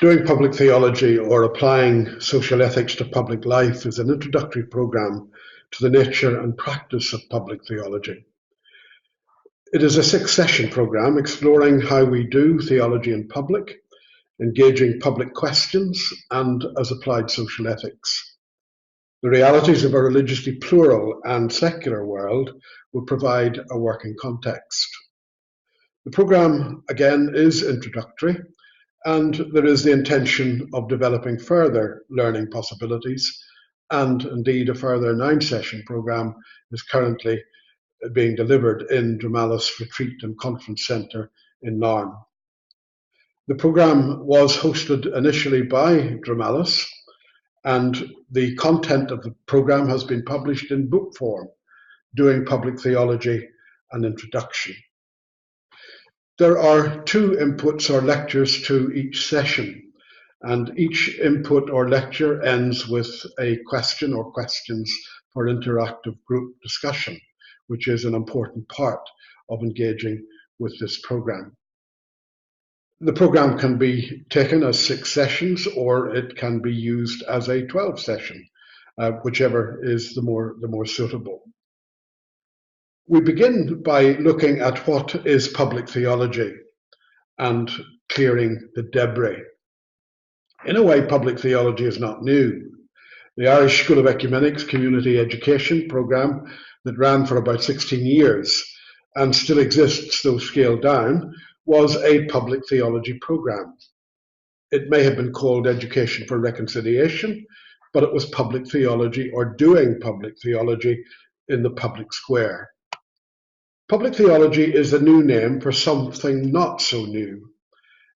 Doing Public Theology, or Applying Social Ethics to Public Life, is an introductory program to the nature and practice of public theology. It is a 6-session program exploring how we do theology in public, engaging public questions, and as applied social ethics. The realities of a religiously plural and secular world will provide a working context. The program, again, is introductory, and there is the intention of developing further learning possibilities, and indeed a further 9-session program is currently being delivered in Drumalis Retreat and Conference Centre in Larne. The program was hosted initially by Drumalis, and the content of the program has been published in book form, Doing Public Theology, an Introduction. There are 2 inputs or lectures to each session, and each input or lecture ends with a question or questions for interactive group discussion, which is an important part of engaging with this program. The program can be taken as 6 sessions, or it can be used as a 12-session, whichever is the more suitable. We begin by looking at what is public theology and clearing the debris. In a way, public theology is not new. The Irish School of Ecumenics Community Education programme that ran for about 16 years and still exists, though scaled down, was a public theology programme. It may have been called Education for Reconciliation, but it was public theology, or doing public theology, in the public square. Public theology is a new name for something not so new.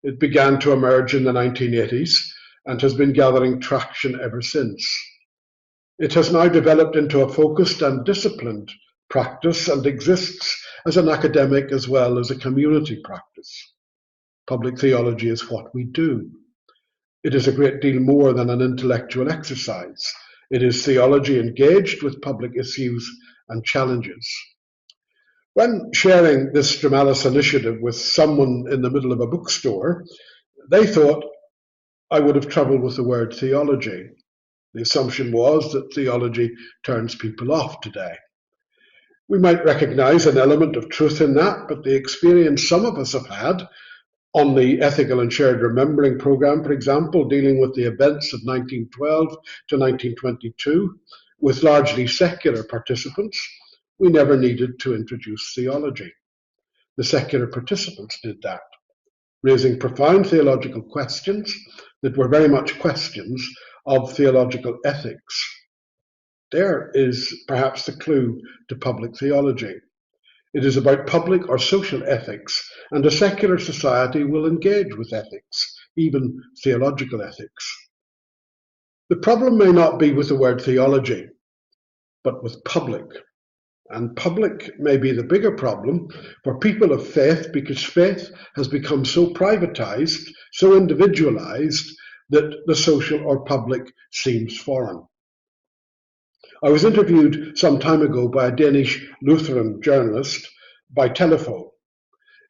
It began to emerge in the 1980s and has been gathering traction ever since. It has now developed into a focused and disciplined practice and exists as an academic as well as a community practice. Public theology is what we do. It is a great deal more than an intellectual exercise. It is theology engaged with public issues and challenges. When sharing this Drumalis initiative with someone in the middle of a bookstore, they thought I would have trouble with the word theology. The assumption was that theology turns people off today. We might recognize an element of truth in that, but the experience some of us have had on the Ethical and Shared Remembering program, for example, dealing with the events of 1912 to 1922, with largely secular participants, we never needed to introduce theology. The secular participants did that, raising profound theological questions that were very much questions of theological ethics. There is perhaps the clue to public theology. It is about public or social ethics, and a secular society will engage with ethics, even theological ethics. The problem may not be with the word theology, but with public. And public may be the bigger problem for people of faith, because faith has become so privatized, so individualized, that the social or public seems foreign. I was interviewed some time ago by a Danish Lutheran journalist by telephone.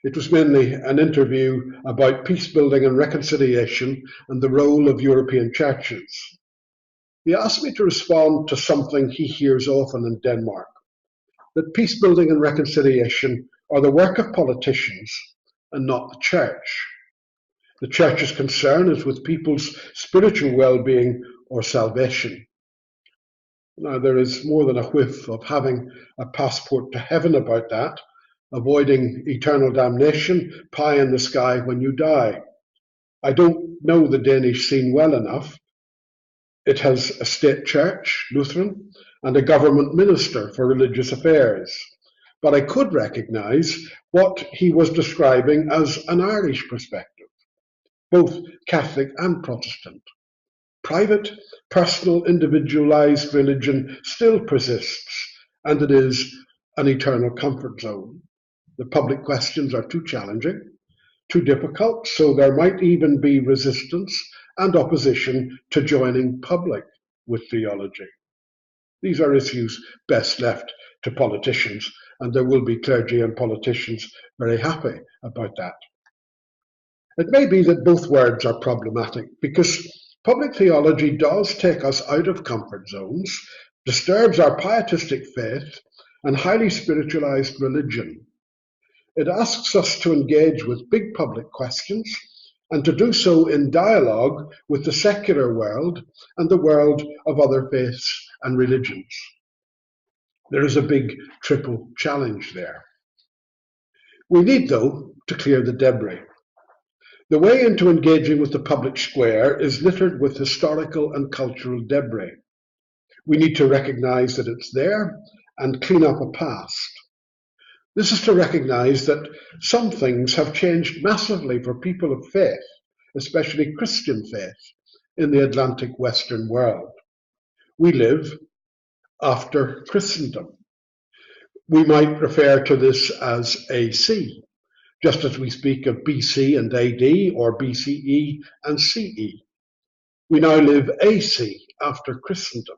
It was mainly an interview about peace building and reconciliation and the role of European churches. He asked me to respond to something he hears often in Denmark, that peace building and reconciliation are the work of politicians and not the church. The church's concern is with people's spiritual well-being or salvation. Now, there is more than a whiff of having a passport to heaven about that, avoiding eternal damnation, pie in the sky when you die. I don't know the Danish scene well enough. It has a state church, Lutheran, and a government minister for religious affairs. But I could recognize what he was describing as an Irish perspective, both Catholic and Protestant. Private, personal, individualized religion still persists, and it is an eternal comfort zone. The public questions are too challenging, too difficult, so there might even be resistance and opposition to joining public with theology. These are issues best left to politicians, and there will be clergy and politicians very happy about that. It may be that both words are problematic because public theology does take us out of comfort zones, disturbs our pietistic faith, and highly spiritualized religion. It asks us to engage with big public questions and to do so in dialogue with the secular world and the world of other faiths and religions. There is a big triple challenge there. We need, though, to clear the debris. The way into engaging with the public square is littered with historical and cultural debris. We need to recognize that it's there and clean up a past. This is to recognize that some things have changed massively for people of faith, especially Christian faith, in the Atlantic Western world. We live after Christendom. We might refer to this as AC, just as we speak of BC and AD or BCE and CE. We now live AC, after Christendom.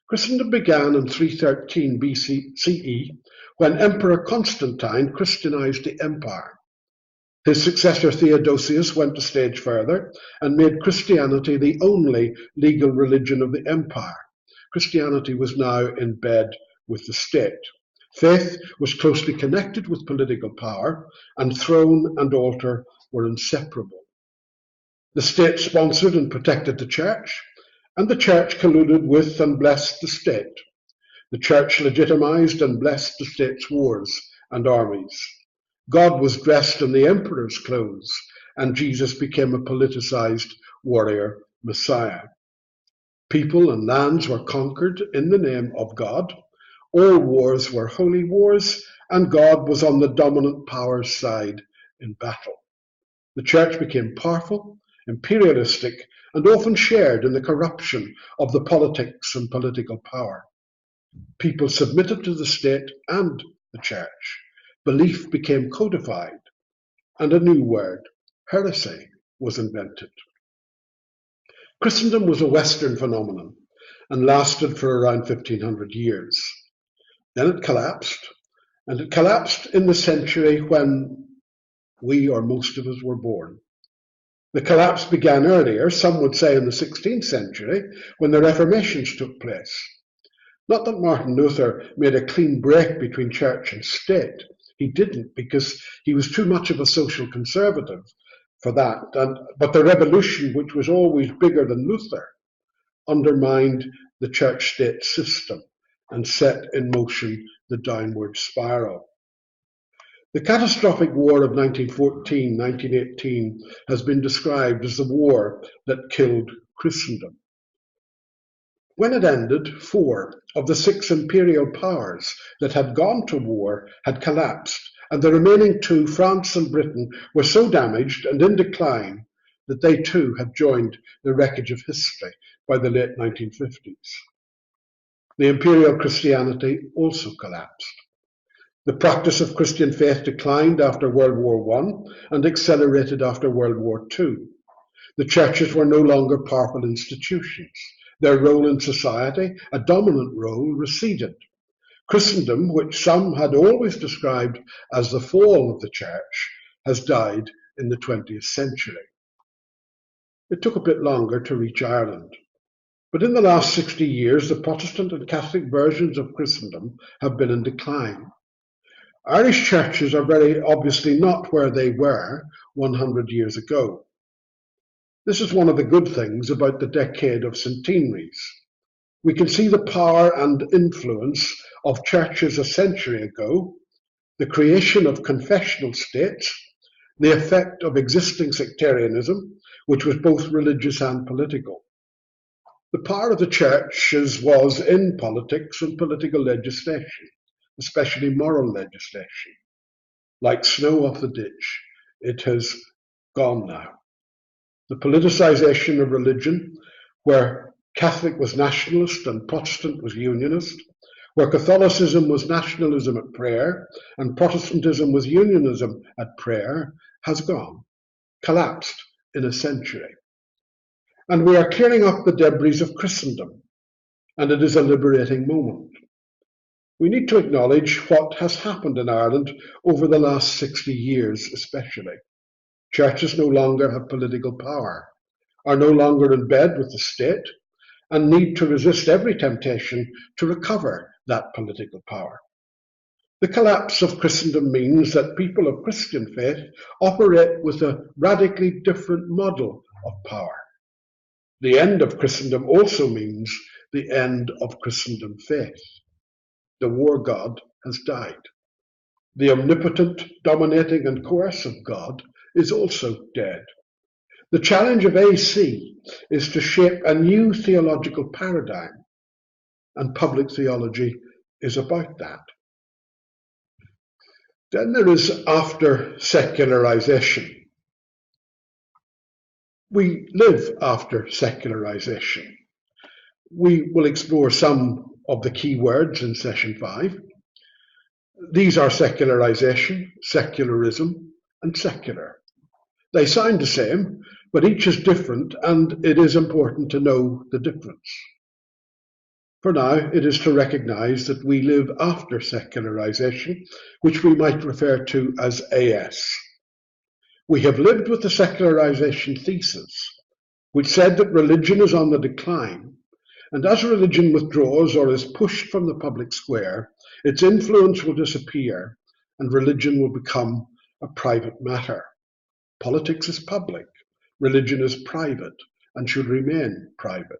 Christendom began in 313 BCE when Emperor Constantine Christianized the empire. His successor Theodosius went a stage further and made Christianity the only legal religion of the empire. Christianity was now in bed with the state. Faith was closely connected with political power, and throne and altar were inseparable. The state sponsored and protected the church, and the church colluded with and blessed the state. The church legitimized and blessed the state's wars and armies. God was dressed in the emperor's clothes, and Jesus became a politicized warrior Messiah. People and lands were conquered in the name of God. All wars were holy wars, and God was on the dominant power's side in battle. The church became powerful, imperialistic, and often shared in the corruption of the politics and political power. People submitted to the state and the church. Belief became codified, and a new word, heresy, was invented. Christendom was a Western phenomenon and lasted for around 1500 years. Then it collapsed, and it collapsed in the century when we, or most of us, were born. The collapse began earlier, some would say in the 16th century, when the Reformations took place. Not that Martin Luther made a clean break between church and state. He didn't, because he was too much of a social conservative for that. But the revolution, which was always bigger than Luther, undermined the church-state system and set in motion the downward spiral. The catastrophic war of 1914-1918 has been described as the war that killed Christendom. When it ended, 4 of the 6 imperial powers that had gone to war had collapsed, and the remaining 2, France and Britain, were so damaged and in decline that they too had joined the wreckage of history by the late 1950s. The imperial Christianity also collapsed. The practice of Christian faith declined after World War I and accelerated after World War II. The churches were no longer powerful institutions. Their role in society, a dominant role, receded. Christendom, which some had always described as the fall of the church, has died in the 20th century. It took a bit longer to reach Ireland. But in the last 60 years, the Protestant and Catholic versions of Christendom have been in decline. Irish churches are very obviously not where they were 100 years ago. This is one of the good things about the decade of centenaries. We can see the power and influence of churches a century ago, the creation of confessional states, the effect of existing sectarianism, which was both religious and political. The power of the churches was in politics and political legislation, especially moral legislation. Like snow off the ditch, it has gone now. The politicization of religion, where Catholic was nationalist and Protestant was unionist, where Catholicism was nationalism at prayer and Protestantism was unionism at prayer, has gone, collapsed in a century. And we are clearing up the debris of Christendom, and it is a liberating moment. We need to acknowledge what has happened in Ireland over the last 60 years especially. Churches no longer have political power, are no longer in bed with the state, and need to resist every temptation to recover that political power. The collapse of Christendom means that people of Christian faith operate with a radically different model of power. The end of Christendom also means the end of Christendom faith. The war god has died. The omnipotent, dominating, and coercive God is also dead. The challenge of AC is to shape a new theological paradigm, and public theology is about that. Then there is after secularization. We live after secularization. We will explore some of the key words in session 5. These are secularization, secularism, and secular. They sound the same, but each is different, and it is important to know the difference. For now, it is to recognize that we live after secularization, which we might refer to as AS. We have lived with the secularization thesis, which said that religion is on the decline, and as religion withdraws or is pushed from the public square, its influence will disappear, and religion will become a private matter. Politics is public, religion is private, and should remain private.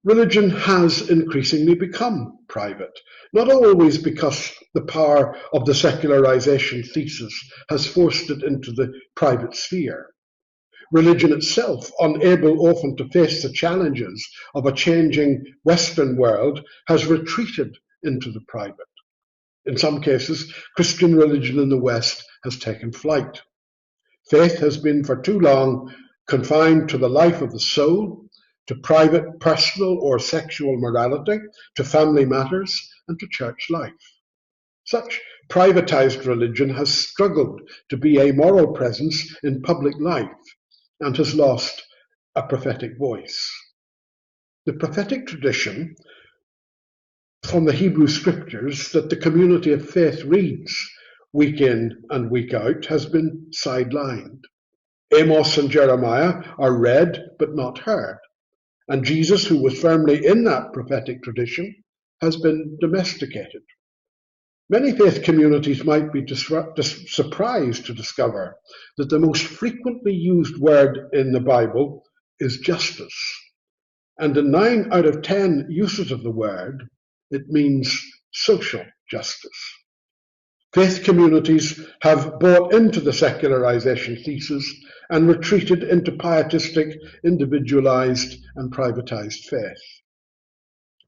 Religion has increasingly become private, not always because the power of the secularization thesis has forced it into the private sphere. Religion itself, unable often to face the challenges of a changing Western world, has retreated into the private. In some cases, Christian religion in the West has taken flight. Faith has been for too long confined to the life of the soul, to private, personal, or sexual morality, to family matters, and to church life. Such privatized religion has struggled to be a moral presence in public life and has lost a prophetic voice. The prophetic tradition from the Hebrew scriptures that the community of faith reads week in and week out has been sidelined. Amos and Jeremiah are read but not heard. And Jesus, who was firmly in that prophetic tradition, has been domesticated. Many faith communities might be surprised to discover that the most frequently used word in the Bible is justice. And in 9 out of 10 uses of the word, it means social justice. Faith communities have bought into the secularization thesis and retreated into pietistic, individualized, and privatized faith.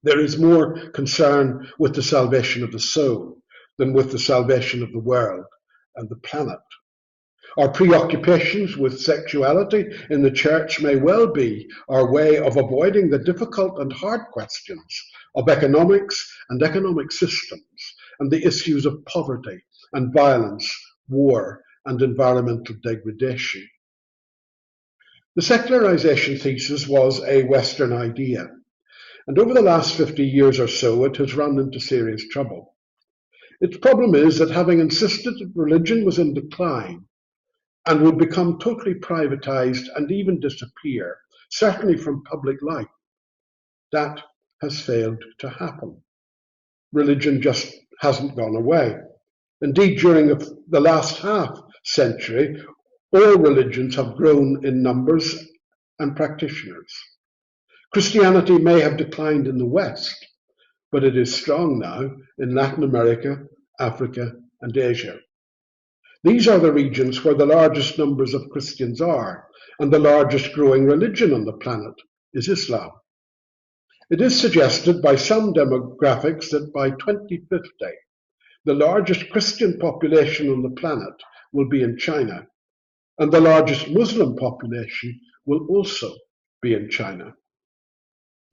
There is more concern with the salvation of the soul than with the salvation of the world and the planet. Our preoccupations with sexuality in the church may well be our way of avoiding the difficult and hard questions of economics and economic systems, and the issues of poverty and violence, war, and environmental degradation. The secularization thesis was a Western idea, and over the last 50 years or so, it has run into serious trouble. Its problem is that having insisted that religion was in decline and would become totally privatized and even disappear, certainly from public life, that has failed to happen. Religion just hasn't gone away. Indeed, during the last half century, all religions have grown in numbers and practitioners. Christianity may have declined in the West, but it is strong now in Latin America, Africa, and Asia. These are the regions where the largest numbers of Christians are, and the largest growing religion on the planet is Islam. It is suggested by some demographics that by 2050, the largest Christian population on the planet will be in China, and the largest Muslim population will also be in China.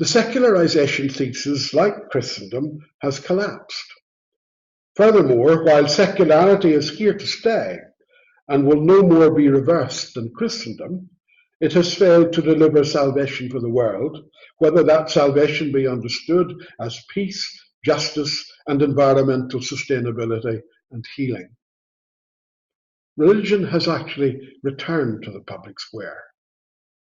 The secularization thesis, like Christendom, has collapsed. Furthermore, while secularity is here to stay and will no more be reversed than Christendom, it has failed to deliver salvation for the world, whether that salvation be understood as peace, justice, and environmental sustainability and healing. religion has actually returned to the public square.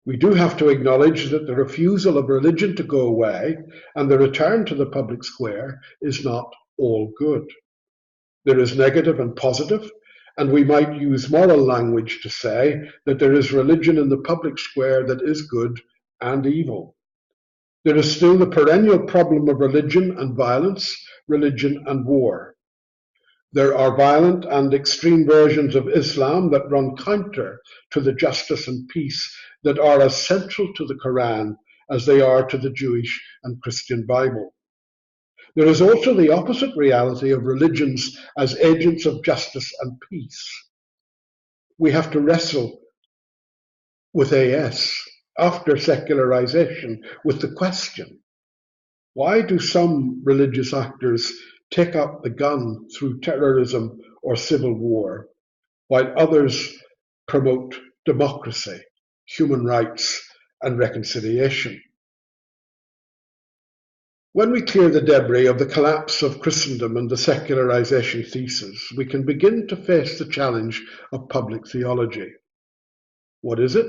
We do have to acknowledge that the refusal of religion to go away and the return to the public square is not all good. There is negative and positive, and we might use moral language to say that there is religion in the public square that is good and evil. There is still the perennial problem of religion and violence, religion and war. There are violent and extreme versions of Islam that run counter to the justice and peace that are as central to the Quran as they are to the Jewish and Christian Bible. There is also the opposite reality of religions as agents of justice and peace. We have to wrestle with AS, after secularization, with the question, why do some religious actors take up the gun through terrorism or civil war, while others promote democracy, human rights, and reconciliation? When we clear the debris of the collapse of Christendom and the secularization thesis, we can begin to face the challenge of public theology. What is it?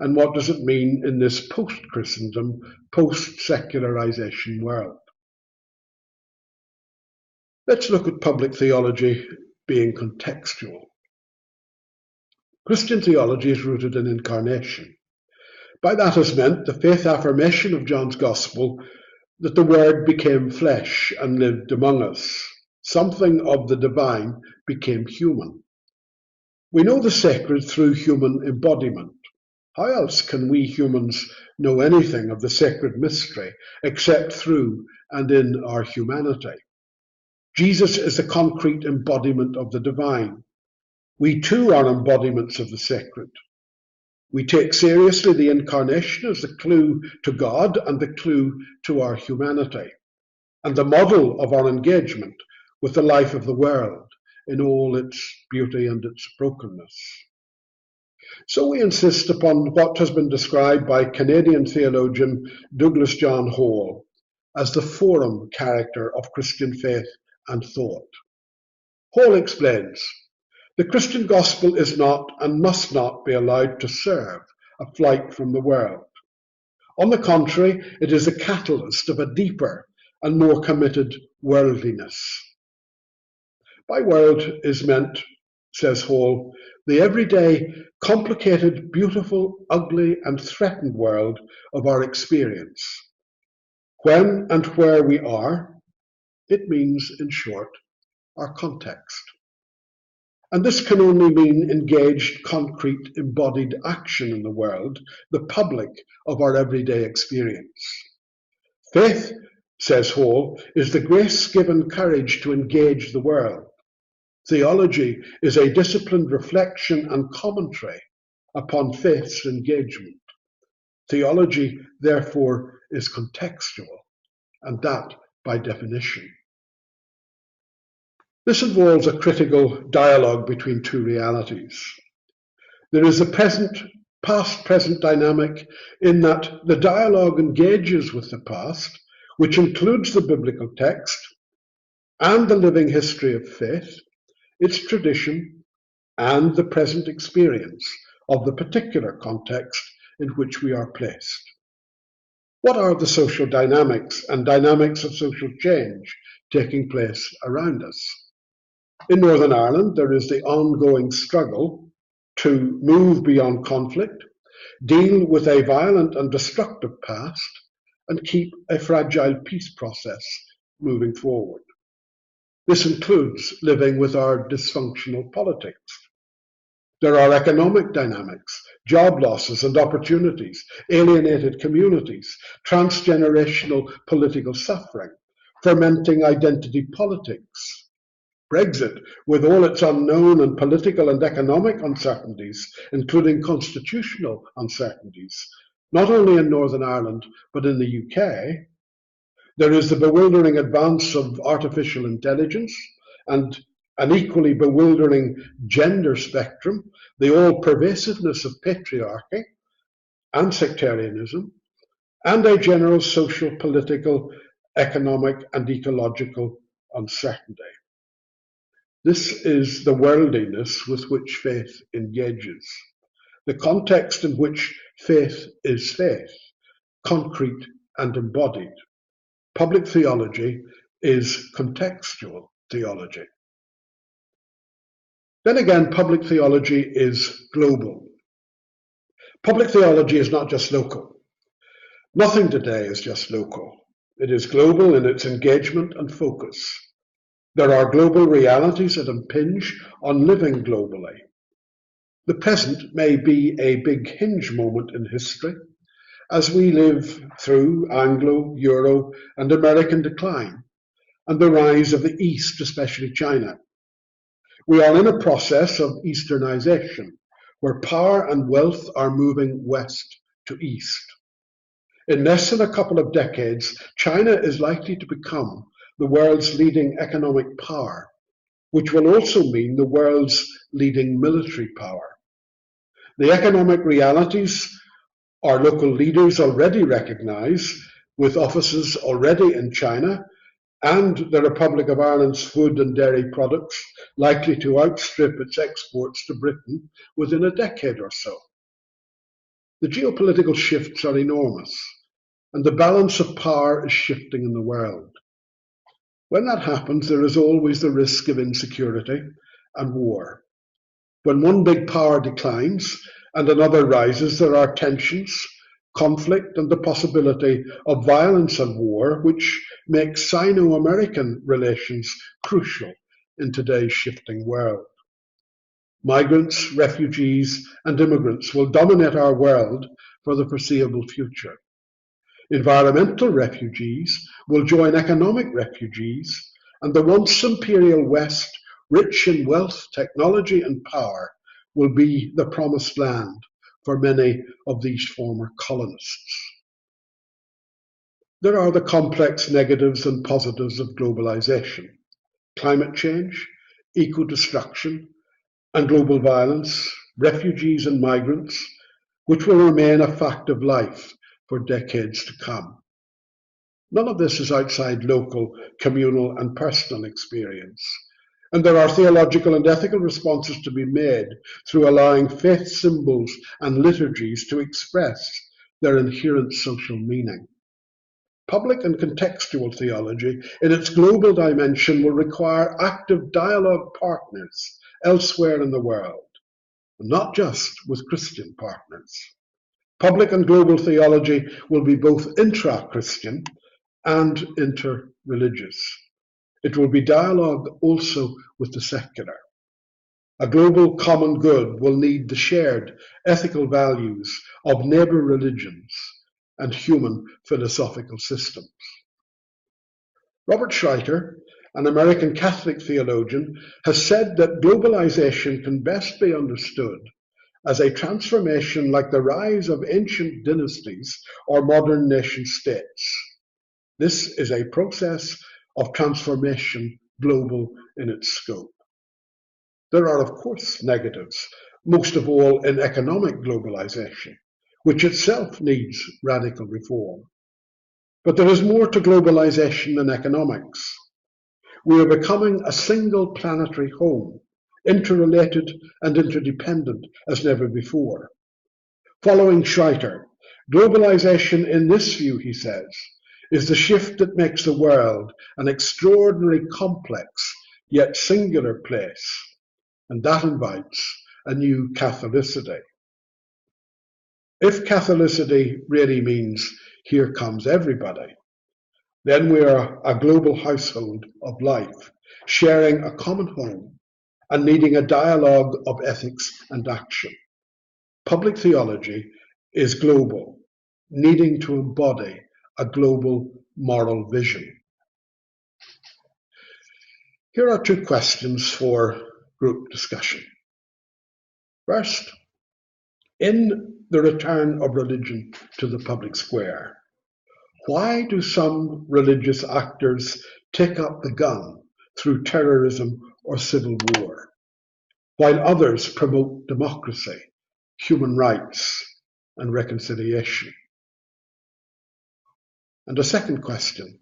And what does it mean in this post-Christendom, post-secularization world? Let's look at public theology being contextual. Christian theology is rooted in incarnation. By that is meant the faith affirmation of John's Gospel that the Word became flesh and lived among us. Something of the divine became human. We know the sacred through human embodiment. How else can we humans know anything of the sacred mystery except through and in our humanity? Jesus is the concrete embodiment of the divine. We too are embodiments of the sacred. We take seriously the incarnation as the clue to God and the clue to our humanity, and the model of our engagement with the life of the world in all its beauty and its brokenness. So we insist upon what has been described by Canadian theologian Douglas John Hall as the forum character of Christian faith and thought. Hall explains, the Christian gospel is not and must not be allowed to serve a flight from the world. On the contrary, it is a catalyst of a deeper and more committed worldliness. By world is meant, says Hall, the everyday, complicated, beautiful, ugly, and threatened world of our experience. When and where we are, it means, in short, our context. And this can only mean engaged, concrete, embodied action in the world, the public of our everyday experience. Faith, says Hall, is the grace-given courage to engage the world. Theology is a disciplined reflection and commentary upon faith's engagement. Theology, therefore, is contextual, and that by definition. This involves a critical dialogue between two realities. There is a past-present dynamic in that the dialogue engages with the past, which includes the biblical text and the living history of faith, its tradition, and the present experience of the particular context in which we are placed. What are the social dynamics and dynamics of social change taking place around us? In Northern Ireland, there is the ongoing struggle to move beyond conflict, deal with a violent and destructive past, and keep a fragile peace process moving forward. This includes living with our dysfunctional politics. There are economic dynamics, job losses and opportunities, alienated communities, transgenerational political suffering, fermenting identity politics. Brexit, with all its unknown and political and economic uncertainties, including constitutional uncertainties, not only in Northern Ireland, but in the UK. There is the bewildering advance of artificial intelligence and an equally bewildering gender spectrum, the all-pervasiveness of patriarchy and sectarianism, and a general social, political, economic, and ecological uncertainty. This is the worldliness with which faith engages, the context in which faith is faith, concrete and embodied. Public theology is contextual theology. Then again, public theology is global. Public theology is not just local. Nothing today is just local. It is global in its engagement and focus. There are global realities that impinge on living globally. The present may be a big hinge moment in history as we live through Anglo, Euro, and American decline and the rise of the East, especially China. We are in a process of Easternization, where power and wealth are moving west to east. In less than a couple of decades, China is likely to become the world's leading economic power, which will also mean the world's leading military power. The economic realities our local leaders already recognize, with offices already in China, and the Republic of Ireland's food and dairy products likely to outstrip its exports to Britain within a decade or so. The geopolitical shifts are enormous, and the balance of power is shifting in the world. When that happens, there is always the risk of insecurity and war. When one big power declines and another rises, there are tensions, conflict, and the possibility of violence and war, which makes Sino-American relations crucial in today's shifting world. Migrants, refugees, and immigrants will dominate our world for the foreseeable future. Environmental refugees will join economic refugees, and the once imperial West, rich in wealth, technology, and power, will be the promised land for many of these former colonists. There are the complex negatives and positives of globalization: climate change, eco-destruction, and global violence, refugees and migrants, which will remain a fact of life for decades to come. None of this is outside local, communal, and personal experience. And there are theological and ethical responses to be made through allowing faith symbols and liturgies to express their inherent social meaning. Public and contextual theology, in its global dimension, will require active dialogue partners elsewhere in the world, not just with Christian partners. Public and global theology will be both intra-Christian and inter-religious. It will be dialogue also with the secular. A global common good will need the shared ethical values of neighbor religions and human philosophical systems. Robert Schreiter, an American Catholic theologian, has said that globalization can best be understood as a transformation like the rise of ancient dynasties or modern nation states. This is a process of transformation, global in its scope. There are, of course, negatives, most of all in economic globalization, which itself needs radical reform. But there is more to globalization than economics. We are becoming a single planetary home, interrelated and interdependent as never before. Following Schreiter, globalization in this view, he says, is the shift that makes the world an extraordinarily complex yet singular place, and that invites a new Catholicity. If Catholicity really means here comes everybody, then we are a global household of life, sharing a common home and needing a dialogue of ethics and action. Public theology is global, needing to embody a global moral vision. Here are two questions for group discussion. First, in the return of religion to the public square, why do some religious actors take up the gun through terrorism or civil war, while others promote democracy, human rights, and reconciliation? And a second question,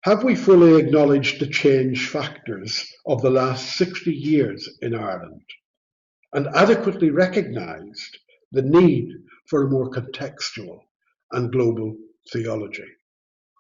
Have we fully acknowledged the change factors of the last 60 years in Ireland and adequately recognised the need for a more contextual and global theology?